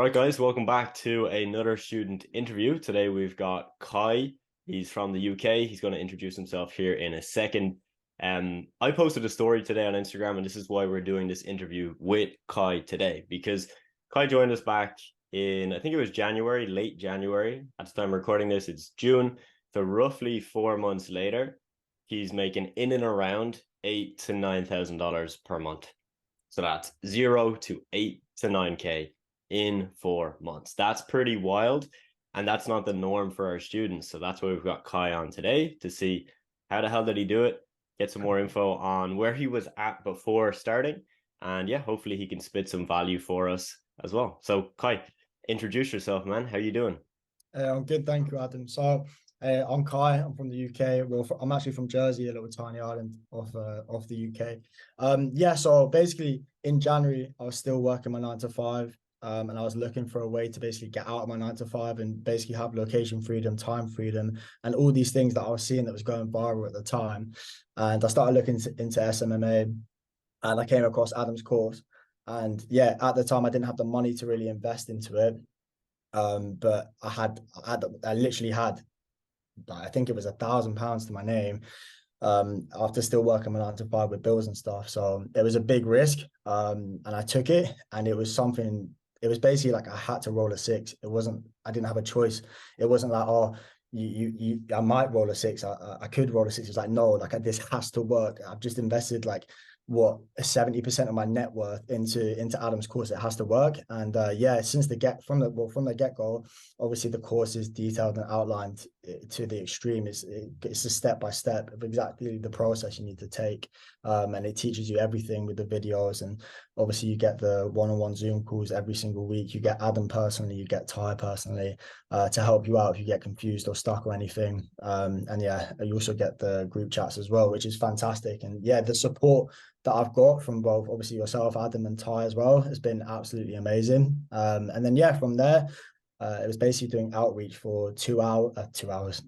Right, guys, welcome back to another student interview. Today we've got Kai. He's from the UK. He's going to introduce himself here in a second. I posted a story today on Instagram, and this is why we're doing this interview with Kai today, because Kai joined us back in, I think it was January, late January. At the time of recording this, it's June. So roughly 4 months later, he's making in and around $8,000 to $9,000 per month. So that's 0 to 8 to 9K in 4 months. That's pretty wild. And that's not the norm for our students. So that's why we've got Kai on today to see how the hell did he do it, get some more info on where he was at before starting. And yeah, hopefully he can spit some value for us as well. So Kai, introduce yourself, man. How you doing? I'm good, thank you, Adam. I'm Kai. I'm from the UK. I'm actually from Jersey, a little tiny island off the UK. Yeah. So basically, in January, I was still working my 9 to 5, and I was looking for a way to basically get out of my 9 to 5 and basically have location freedom, time freedom, and all these things that I was seeing that was going viral at the time. And I started looking into SMMA, and I came across Adam's course. And yeah, at the time, I didn't have the money to really invest into it. But I literally had, I think it was £1,000 to my name, after still working my 9 to 5 with bills and stuff. So it was a big risk. And I took it, and it was something, it was basically like I had to roll a six. I didn't have a choice. It wasn't like, oh, I might roll a six. I could roll a six. It was like, no, like this has to work. I've just invested like what 70% of my net worth into Adam's course. It has to work. And yeah, since the get from the get-go, obviously the course is detailed and outlined to the extreme. It's a step by step of exactly the process you need to take. And it teaches you everything with the videos, and obviously you get the one-on-one Zoom calls every single week. You get Adam personally, you get Ty personally, to help you out if you get confused or stuck or anything. And yeah, you also get the group chats as well, which is fantastic. And yeah, the support that I've got from both obviously yourself, Adam, and Ty as well has been absolutely amazing. And then yeah, from there, it was basically doing outreach for 2 hours,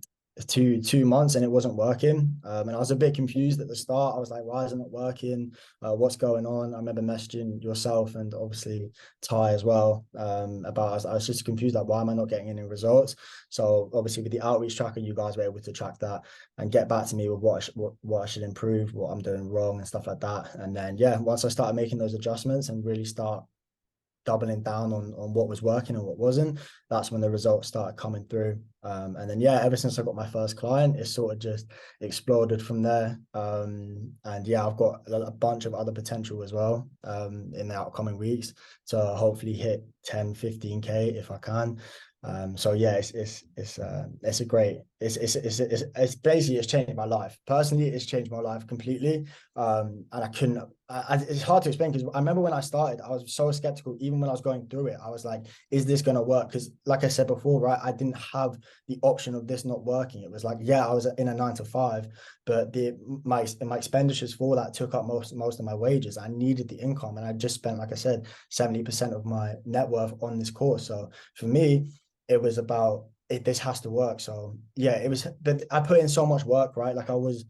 2 months, and it wasn't working. And I was a bit confused at the start. I was like, why isn't it working? What's going on? I remember messaging yourself and obviously Ty as well, about, I was just confused, like, why am I not getting any results? So obviously with the outreach tracker, you guys were able to track that and get back to me with what I should improve, what I'm doing wrong and stuff like that. And then yeah, once I started making those adjustments and really start doubling down on what was working and what wasn't, that's when the results started coming through. And then yeah, ever since I got my first client, it sort of just exploded from there. And yeah, I've got a bunch of other potential as well, in the upcoming weeks to hopefully hit 10 15K if I can. So yeah, it's a great, it's basically, it's changed my life personally. It's changed my life completely. And I couldn't, it's hard to explain, because I remember when I started, I was so skeptical. Even when I was going through it, I was like, is this going to work? Because like I said before, right, I didn't have the option of this not working. It was like, yeah, I was in a 9 to 5, but my expenditures for that took up most of my wages. I needed the income, and I just spent, like I said, 70% of my net worth on this course. So for me, it was about it, this has to work. So yeah, it was, but I put in so much work, right? Like I was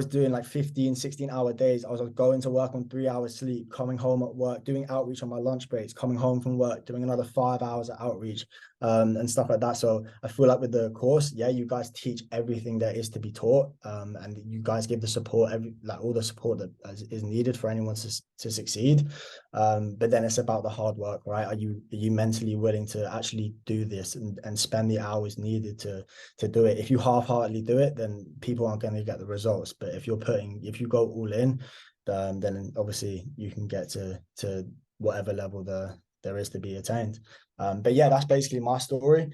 doing like 15, 16-hour days. I was going to work on 3 hours sleep, coming home at work, doing outreach on my lunch breaks, coming home from work, doing another 5 hours of outreach, and stuff like that. So I feel like with the course, yeah, you guys teach everything there is to be taught, and you guys give the support, all the support that is needed for anyone to succeed. But then it's about the hard work, right? Are you mentally willing to actually do this and spend the hours needed to do it? If you half-heartedly do it, then people aren't going to get the results. But if you go all in, then obviously you can get to whatever level there is to be attained. But yeah, that's basically my story.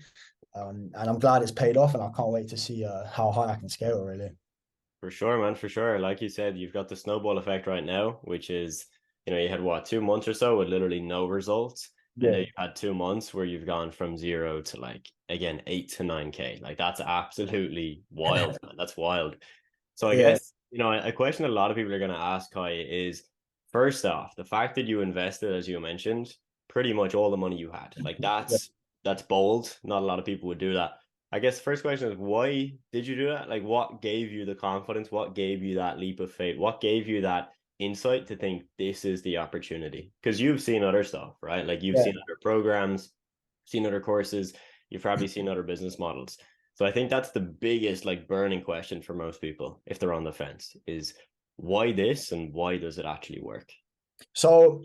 And I'm glad it's paid off, and I can't wait to see how high I can scale, really. For sure, man, for sure. Like you said, you've got the snowball effect right now, which is, you had what, 2 months or so with literally no results. And now Yeah. you've had 2 months where you've gone from zero to like, again, 8 to 9K. Like that's absolutely wild, man. That's wild. So I Yeah. guess, a question a lot of people are going to ask, Kai, is first off, the fact that you invested, as you mentioned, pretty much all the money you had. Like Yeah. that's bold. Not a lot of people would do that. I guess the first question is, why did you do that? Like what gave you the confidence? What gave you that leap of faith? What gave you that insight to think this is the opportunity? Because you've seen other stuff, right? Like you've Yeah. seen other programs, seen other courses, you've probably seen other business models. So I think that's the biggest like burning question for most people if they're on the fence is why this and why does it actually work? So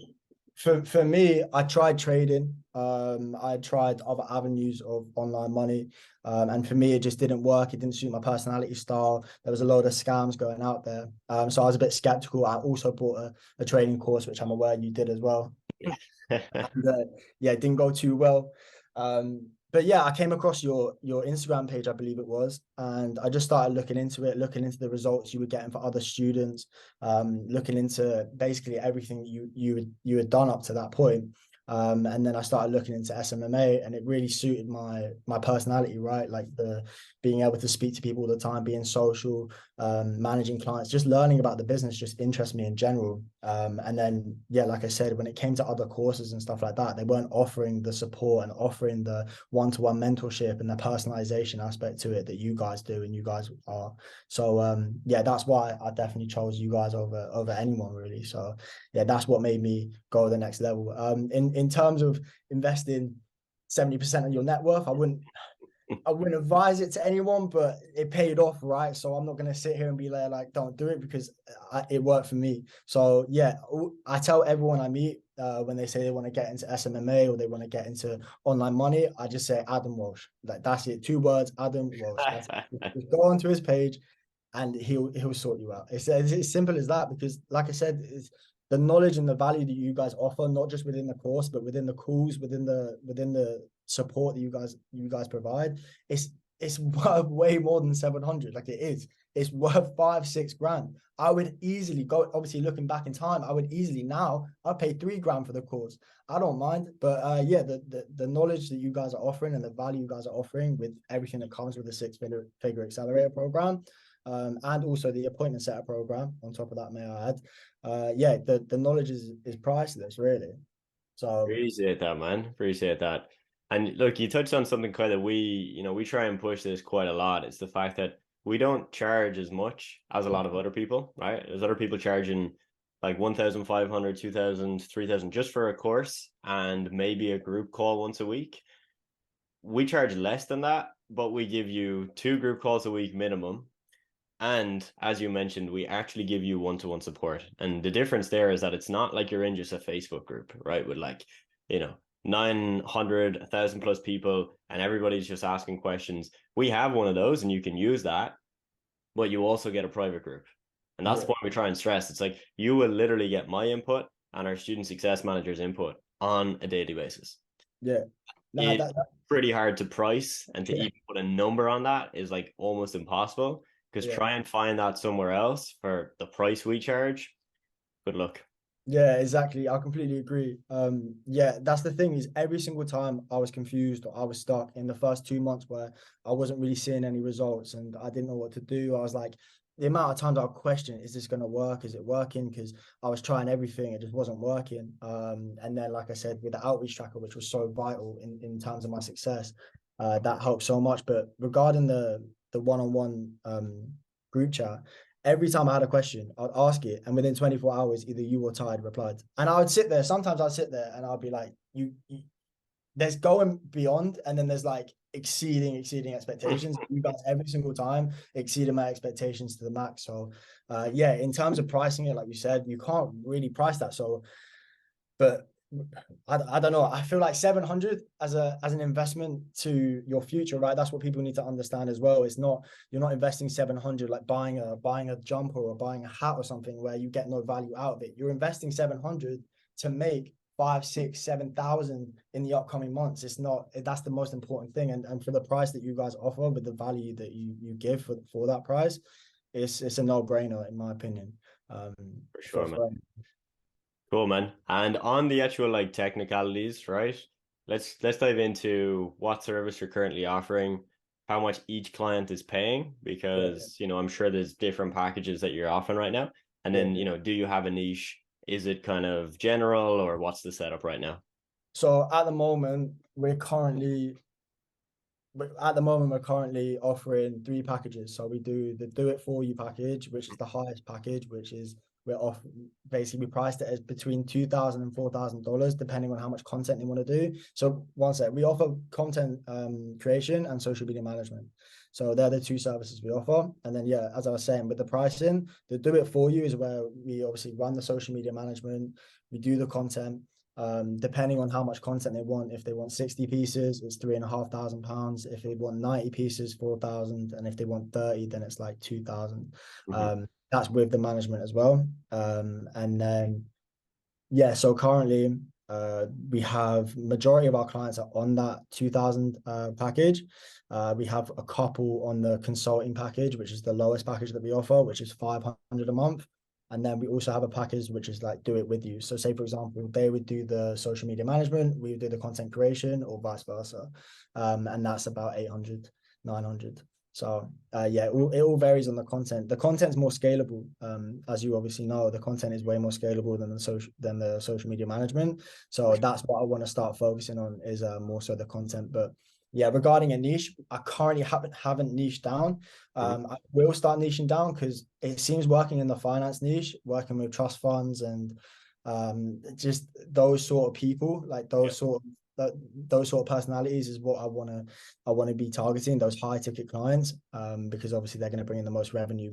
for me, I tried trading. I tried other avenues of online money. And for me, it just didn't work. It didn't suit my personality style. There was a load of scams going out there. So I was a bit skeptical. I also bought a trading course, which I'm aware you did as well. And, yeah, it didn't go too well. But yeah, I came across your Instagram page, I believe it was, and I just started looking into it, looking into the results you were getting for other students, looking into basically everything you had done up to that point. And then I started looking into SMMA, and it really suited my personality, right? Like the being able to speak to people all the time, being social, managing clients, just learning about the business just interests me in general. And then, yeah, like I said, when it came to other courses and stuff like that, they weren't offering the support and offering the one-to-one mentorship and the personalization aspect to it that you guys do and you guys are. So, yeah, that's why I definitely chose you guys over anyone really. So, yeah, that's what made me go to the next level. In terms of investing 70% of your net worth, I wouldn't advise it to anyone, but it paid off, right? So I'm not going to sit here and be like, don't do it because it worked for me. So yeah, I tell everyone I meet when they say they want to get into SMMA or they want to get into online money, I just say Adam Walsh. Like that's it. 2 words, Adam Walsh. That's it. Just go onto his page and he'll sort you out. It's as simple as that because like I said, it's the knowledge and the value that you guys offer, not just within the course, but within the calls, within the support that you guys provide, it's worth way more than 700. Like it is. It's worth 5-6 grand. I would easily go, obviously looking back in time, I would easily now I'd pay 3 grand for the course. I don't mind. But yeah, the knowledge that you guys are offering and the value you guys are offering with everything that comes with the Figure Accelerator program. And also the appointment setter program on top of that, may I add. Yeah, the knowledge is priceless, really. So Appreciate that, man. Appreciate that. And look, you touched on something kind of we try and push this quite a lot. It's the fact that we don't charge as much as a lot of other people, right? There's other people charging like 1,500, 2,000, 3,000 just for a course and maybe a group call once a week. We charge less than that, but we give you 2 group calls a week minimum. And as you mentioned, we actually give you one-to-one support. And the difference there is that it's not like you're in just a Facebook group, right? With like, 900, 1,000 plus people, and everybody's just asking questions. We have one of those, and you can use that, but you also get a private group. And that's yeah, what we try and stress. It's like you will literally get my input and our student success manager's input on a daily basis. yeah. Nah, It's that pretty hard to price, and to yeah, even put a number on that is like almost impossible, because yeah. try and find that somewhere else for the price we charge. Good luck. Yeah, exactly. I completely agree. Yeah, that's the thing is every single time I was confused or I was stuck in the first 2 months where I wasn't really seeing any results and I didn't know what to do. I was like, the amount of times I would question, is this going to work? Is it working? Because I was trying everything, it just wasn't working. And then, like I said, with the outreach tracker, which was so vital in terms of my success, that helped so much. But regarding the one-on-one group chat, every time I had a question, I'd ask it, and within 24 hours, either you or Ty had replied. And I would sit there. Sometimes I'd sit there and I'd be like, there's going beyond, and then there's like exceeding expectations. You guys every single time exceeded my expectations to the max. So, yeah, in terms of pricing it, like you said, you can't really price that. So, but I don't know. I feel like 700 as an investment to your future, right? That's what people need to understand as well. It's not, you're not investing 700 like buying a jumper or buying a hat or something where you get no value out of it. You're investing 700 to make 5, 6, 7,000 in the upcoming months. It's not, that's the most important thing. And for the price that you guys offer with the value that you give for that price, it's a no-brainer in my opinion. Um, For sure, man. for Cool, man. And on the actual like technicalities, right? Let's dive into what service you're currently offering, how much each client is paying, yeah, because I'm sure there's different packages that you're offering right now. And yeah. then, do you have a niche? Is it kind of general, or what's the setup right now? So at the moment, we're currently offering 3 packages. So we do the Do It For You package, which is the highest package, which is we're off. Basically, we priced it as between $2,000 and $4,000, depending on how much content they want to do. So one sec, we offer content creation and social media management. So they're the two services we offer. And then, yeah, as I was saying, with the pricing, the do it for you is where we obviously run the social media management, we do the content. Depending on how much content they want. If they want 60 pieces, it's £3,500. If they want 90 pieces, 4,000. And if they want 30, then it's like 2,000. That's with the management as well. And then, yeah, so currently we have majority of our clients are on that 2,000 package. We have a couple on the consulting package, which is the lowest package that we offer, which is 500 a month. And then we also have a package which is like do it with you. So say, for example, they would do the social media management, we would do the content creation, or vice versa. And that's about 800, 900. So yeah, it all varies on the content. The content's more scalable. As you obviously know, the content is way more scalable than the social media management. So that's what I want to start focusing on, is more so the content. But yeah, regarding a niche, I currently haven't niched down. I will start niching down because it seems working in the finance niche, working with trust funds and just those sort of people, like those sort of personalities is what I want to be targeting, those high ticket clients, because obviously they're going to bring in the most revenue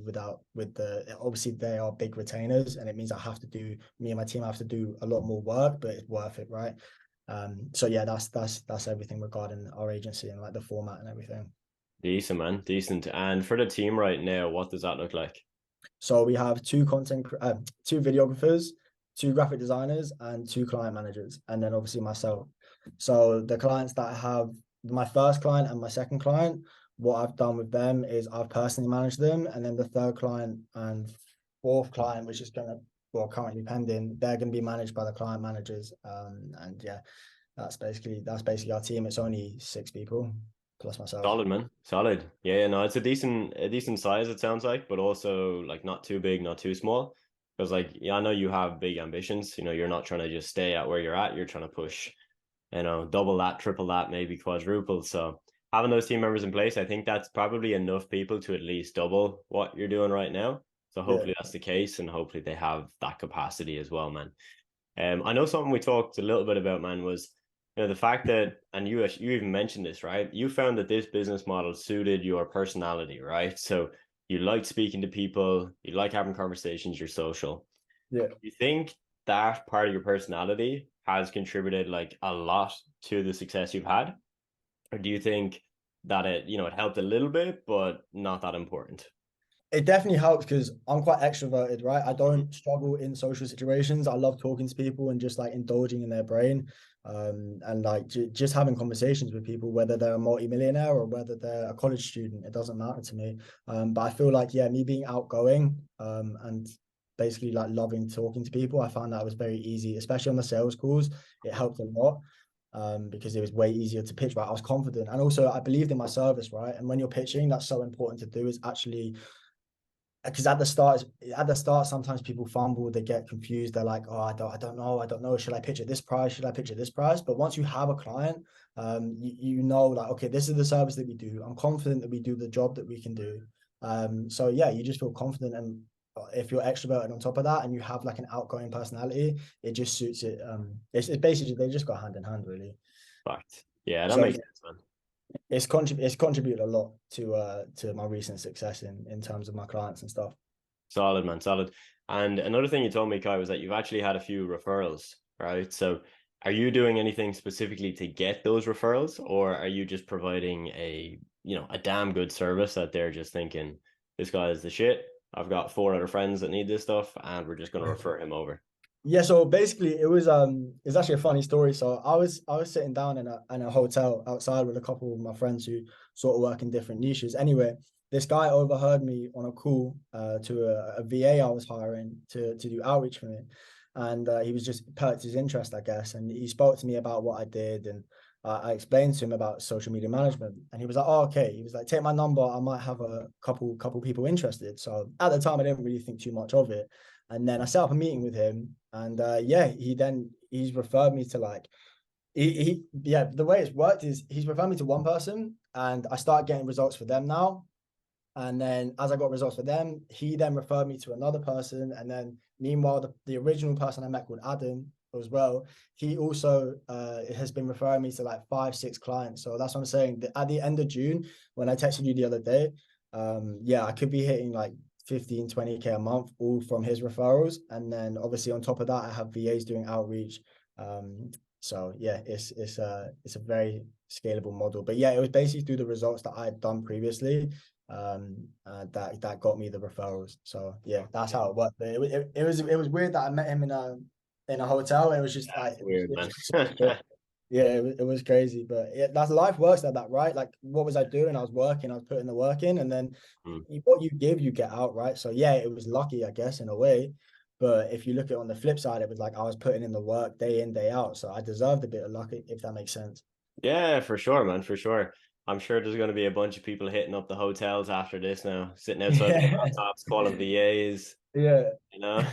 obviously they are big retainers, and it means me and my team have to do a lot more work, but it's worth it, right? So yeah, that's everything regarding our agency and like the format and everything. Decent, man. Decent. And for the team right now, what does that look like? So we have two videographers, two graphic designers, and two client managers, and then obviously myself. So the clients that I have, my first client and my second client, what I've done with them is I've personally managed them, and then the third client and fourth client, which is currently pending, they're going to be managed by the client managers. And yeah, that's basically our team. It's only 6 people plus myself. Solid, man. Solid. Yeah, no, it's a decent size, it sounds like, but also like not too big, not too small. Because like, yeah, I know you have big ambitions. You're not trying to just stay at where you're at. You're trying to push, double that, triple that, maybe quadruple. So having those team members in place, I think that's probably enough people to at least double what you're doing right now. So Yeah. hopefully that's the case, and hopefully they have that capacity as well, man. I know something we talked a little bit about, man, was the fact that, and you even mentioned this, right? You found that this business model suited your personality, right? So you like speaking to people, you like having conversations, you're social. Yeah. You think that part of your personality has contributed like a lot to the success you've had? Or do you think that it helped a little bit, but not that important? It definitely helps because I'm quite extroverted, right? I don't struggle in social situations. I love talking to people and just like indulging in their brain, and like just having conversations with people, whether they're a multi-millionaire or whether they're a college student. It doesn't matter to me. But I feel like, yeah, me being outgoing, and basically like loving talking to people, I found that was very easy, especially on the sales calls. It helped a lot. Because it was way easier to pitch, right? I was confident, and also I believed in my service, right? And when you're pitching, that's so important to do, is actually, because at the start, sometimes people fumble, they get confused. They're like, oh, I don't know. Should I pitch at this price? Should I pitch at this price? But once you have a client, you know, like, okay, this is the service that we do. I'm confident that we do the job that we can do. So yeah, you just feel confident, and if you're extroverted on top of that, and you have like an outgoing personality, it just suits it. It's basically, they just go hand in hand, really. Fact. Yeah, that So makes sense, man. it's contributed a lot to my recent success in terms of my clients and stuff. Solid, man, solid. And another thing you told me, Kai, was that you've actually had a few referrals, right? So are you doing anything specifically to get those referrals, or are you just providing a damn good service that they're just thinking, this guy is the shit. I've got 4 other friends that need this stuff, and we're just going to refer him over. Yeah, so basically it's actually a funny story. So I was sitting down in a hotel outside with a couple of my friends who sort of work in different niches. Anyway, this guy overheard me on a call to a VA I was hiring to do outreach for me. And he was just perked his interest, I guess. And he spoke to me about what I did, and I explained to him about social media management. And he was like, "Oh, okay." He was like, "Take my number. I might have a couple people interested." So at the time, I didn't really think too much of it. And then I set up a meeting with him, and yeah, he's referred me to like the way it's worked is he's referred me to one person, and I start getting results for them now. And then as I got results for them, he then referred me to another person. And then meanwhile, the original person I met called Adam as well, he also has been referring me to like 5, 6 clients. So that's what I'm saying. At the end of June, when I texted you the other day, yeah, I could be hitting like 15, 20K a month, all from his referrals. And then obviously on top of that, I have VAs doing outreach. So yeah, it's a very scalable model. But yeah, it was basically through the results that I had done previously that got me the referrals. So yeah, that's how it worked. But it was weird that I met him in a hotel. It was just like Weird, it was man. just so weird. Yeah, it was crazy. But that's life works like that, right? Like what was I doing? I was working, I was putting the work in, and then Mm. what you give, you get out, right? So yeah, it was lucky, I guess, in a way. But if you look at it on the flip side, it was like I was putting in the work day in, day out. So I deserved a bit of luck, if that makes sense. Yeah, for sure, man, for sure. I'm sure there's going to be a bunch of people hitting up the hotels after this now, sitting outside their Yeah, laptops, calling VAs, yeah. you know?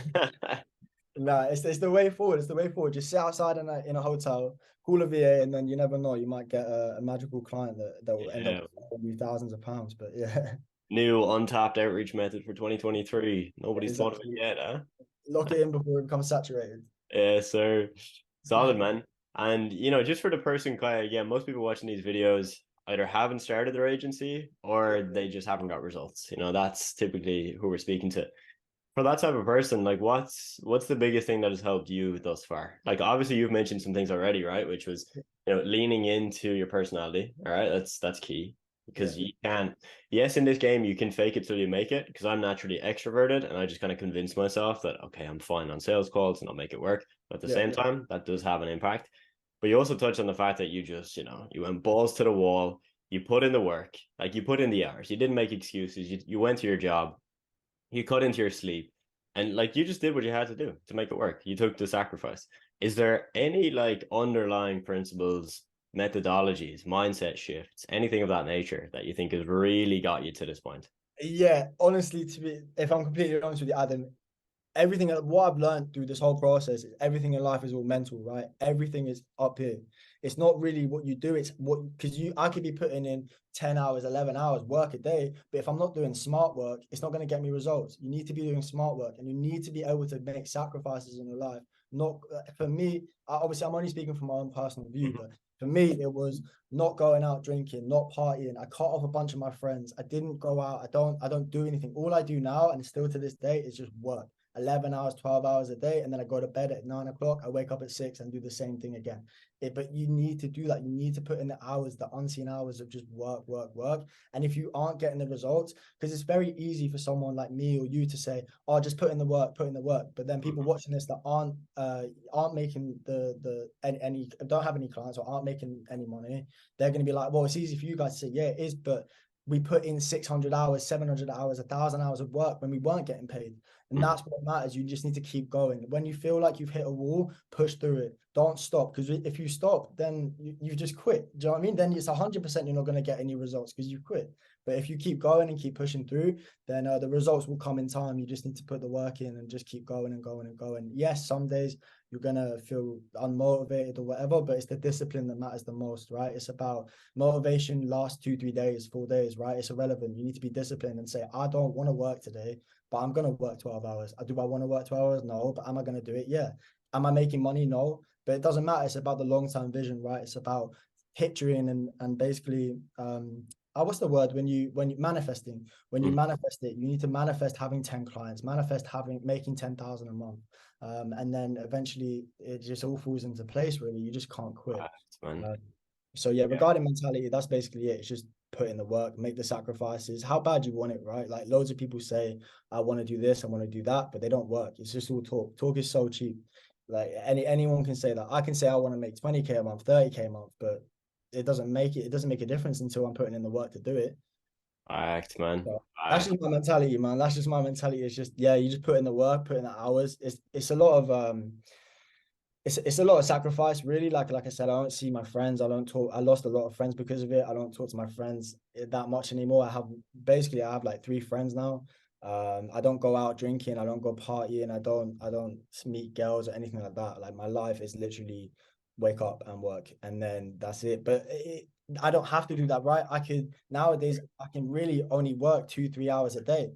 Nah, it's the way forward. It's the way forward. Just sit outside in a hotel, call a VA, and then you never know. You might get a magical client that will end up Yeah. paying you thousands of pounds. But yeah, New untapped outreach method for 2023. Nobody's thought of it exactly. yet, huh? Lock it in before it becomes saturated. Yeah, sir. Solid, man. And just for the person, Kaya, again, most people watching these videos either haven't started their agency or they just haven't got results. That's typically who we're speaking to. For that type of person, like what's the biggest thing that has helped you thus far? Like obviously you've mentioned some things already, right? Which was, leaning into your personality. All right, that's key. Yeah, Because you can't, yes, in this game you can fake it till you make it. Because I'm naturally extroverted and I just kind of convince myself that okay, I'm fine on sales calls and I'll make it work. But at the yeah, same time, that does have an impact. But you also touched on the fact that you just, you went balls to the wall, you put in the work, like you put in the hours, you didn't make excuses, you went to your job, you cut into your sleep, and like you just did what you had to do to make it work. You took the sacrifice. Is there any like underlying principles, methodologies, mindset shifts, anything of that nature that you think has really got you to this point? yeah. Honestly, if I'm completely honest with you, Adam, everything what I've learned through this whole process, everything in life is all mental, right? Everything is up here. It's not really what you do, it's what, because I could be putting in 10 hours, 11 hours work a day, but if I'm not doing smart work, it's not going to get me results. You need to be doing smart work and you need to be able to make sacrifices in your life. Not for me, obviously I'm only speaking from my own personal view, Mhm. but for me, it was not going out drinking, not partying. I cut off a bunch of my friends. I didn't go out. I don't do anything. All I do now, and still to this day, is just work. 11 hours, 12 hours a day, and then I go to bed at 9 o'clock. I wake up at 6 and do the same thing again. But you need to do that. You need to put in the hours, the unseen hours of just work, work, work. And if you aren't getting the results, because it's very easy for someone like me or you to say, "Oh, just put in the work, put in the work." But then people watching this that aren't making any don't have any clients or aren't making any money, they're going to be like, "Well, it's easy for you guys to say, yeah, it is, but." We put in 600 hours, 700 hours, 1,000 hours of work when we weren't getting paid. And Mhm. that's what matters. You just need to keep going. When you feel like you've hit a wall, push through it. Don't stop. Because if you stop, then you just quit. Do you know what I mean? Then it's 100% you're not going to get any results because you quit. But if you keep going and keep pushing through, then the results will come in time. You just need to put the work in and just keep going and going and going. Yes, some days you're going to feel unmotivated or whatever, but it's the discipline that matters the most, right? It's about motivation lasts 2, 3 days, 4 days, right? It's irrelevant. You need to be disciplined and say, I don't want to work today, but I'm going to work 12 hours. Do I want to work 12 hours? No, but am I going to do it? Yeah. Am I making money? No, but it doesn't matter. It's about the long-term vision, right? It's about picturing and basically, what's the word when you manifesting, when you Mhm. manifest it, you need to manifest having 10 clients, manifest making 10,000 a month. And then eventually it just all falls into place, really. You just can't quit. Man. Um, so yeah, Yeah. regarding mentality, that's basically it. It's just put in the work, make the sacrifices. How bad you want it, right? Like loads of people say, I want to do this, I want to do that, but they don't work. It's just all talk. Talk is so cheap. Like anyone can say that. I can say I want to make 20K a month, 30K a month, but it doesn't make a difference until I'm putting in the work to do it. Act, man. So that's Act. just my mentality, man. That's just my mentality. It's just, yeah, you just put in the work, put in the hours. It's a lot of it's a lot of sacrifice, really. Like I said, I don't see my friends. I don't talk. I lost a lot of friends because of it. I don't talk to my friends that much anymore. I have like 3 friends now. I don't go out drinking. I don't go partying. I don't meet girls or anything like that. Like my life is literally wake up and work, and then that's it. But I don't have to do that, right? I could nowadays I can really only work 2-3 hours a day,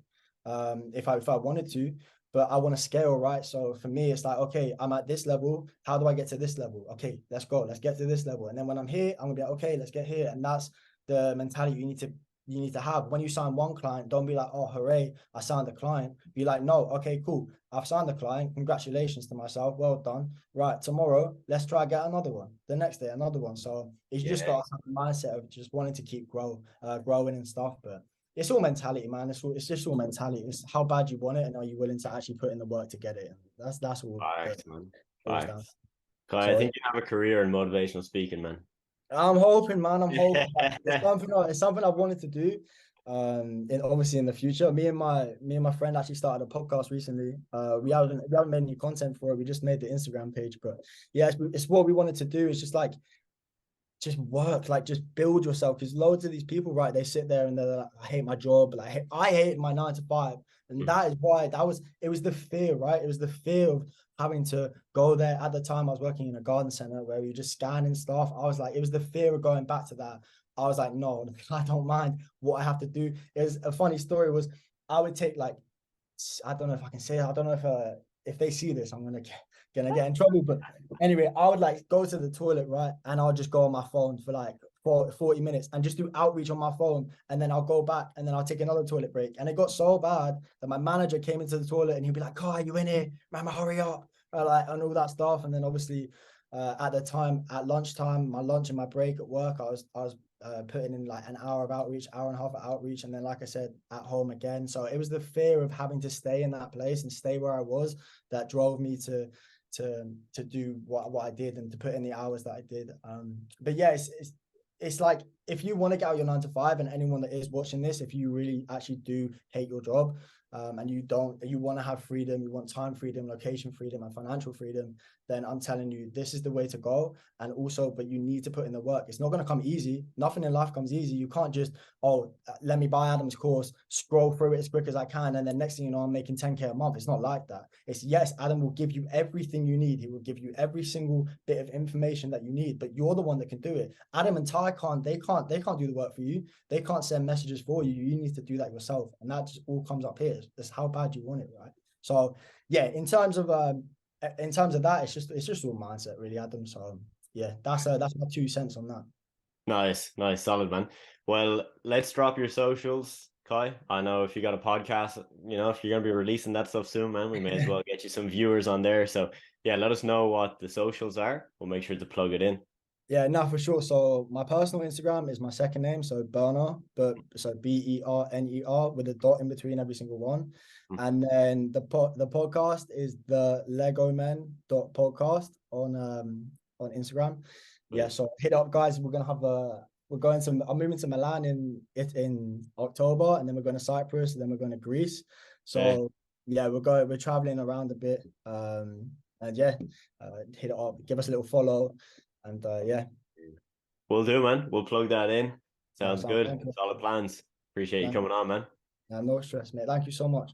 if I wanted to, but I want to scale, right? So for me, it's like, okay, I'm at this level. How do I get to this level? Okay, let's go. Let's get to this level. And then when I'm here, I'm gonna be like, okay, let's get here. And that's the mentality you need to have. When you sign one client, don't be like, oh, hooray, I signed the client. Be like, no, okay, cool. I've signed the client. Congratulations to myself. Well done. Right, tomorrow, let's try get another one. The next day, another one. So it's just Yeah. got a mindset of just wanting to keep growing and stuff. But it's all mentality, man. It's just all mentality. It's how bad you want it, and are you willing to actually put in the work to get it? And that's all that Facts, man. boils down. Facts. Kai, I So think you have a career in motivational speaking, man. I'm hoping, man. I'm hoping. It's something I've wanted to do. In obviously in the future. Me and my friend actually started a podcast recently. We haven't made any content for it. We just made the Instagram page, but yeah, it's what we wanted to do. It's just like just work, like just build yourself. Because loads of these people, right? They sit there and they're like, I hate my job, like I hate my 9 to 5, and that is why it was the fear, right? It was the fear of having to go there. At the time, I was working in a garden center where we were just scanning stuff. I was like, it was the fear of going back to that. I was like, no, I don't mind what I have to do. It was a funny story. Was I would take like, I don't know if I can say it. I don't know if they see this, I'm gonna get in trouble. But anyway, I would like go to the toilet, right? And I'll just go on my phone for like 40 minutes and just do outreach on my phone. And then I'll go back and then I'll take another toilet break. And it got so bad that my manager came into the toilet and he'd be like, "Oh, are you in here? Mama, hurry up." Like, and all that stuff. And then obviously at the time, at lunchtime, my lunch and my break at work, I was putting in like an hour of outreach, hour and a half of outreach, and then like I said, at home again. So it was the fear of having to stay in that place and stay where I was that drove me to do what I did and to put in the hours that I did. But yeah, it's like if you want to get out your 9 to 5, and anyone that is watching this, if you really actually do hate your job, and you want to have freedom, you want time freedom, location freedom, and financial freedom, then I'm telling you, this is the way to go. And also, but you need to put in the work. It's not going to come easy. Nothing in life comes easy. You can't just, let me buy Adam's course, scroll through it as quick as I can, and then next thing you know, I'm making 10K a month. It's not like that. It's, yes, Adam will give you everything you need. He will give you every single bit of information that you need, but you're the one that can do it. Adam and Ty can't do the work for you. They can't send messages for you. You need to do that yourself. And that just all comes up here. It's how bad you want it, right? So yeah, in terms of that, it's just all mindset, really, Adam. So yeah, that's my 2 cents on that. Nice, solid, man. Well, let's drop your socials, Kai. I know if you got a podcast, if you're gonna be releasing that stuff soon, man, we may as well get you some viewers on there. So yeah, let us know what the socials are. We'll make sure to plug it in. Yeah, no, for sure. So my personal Instagram is my second name, so Berner, but so Berner with a dot in between every single one. Hmm. And then the podcast is the Lego Men podcast on Instagram. Yeah, Nice. so hit up, guys. I'm moving to Milan in October, and then we're going to Cyprus, and then we're going to Greece. Hey, So yeah, we're traveling around a bit. And yeah, hit it up, give us a little follow. And yeah, we'll do, man. We'll plug that in. Sounds sounds good. thank you. Solid plans. Appreciate you Man, coming on, man. no stress, mate. Thank you so much.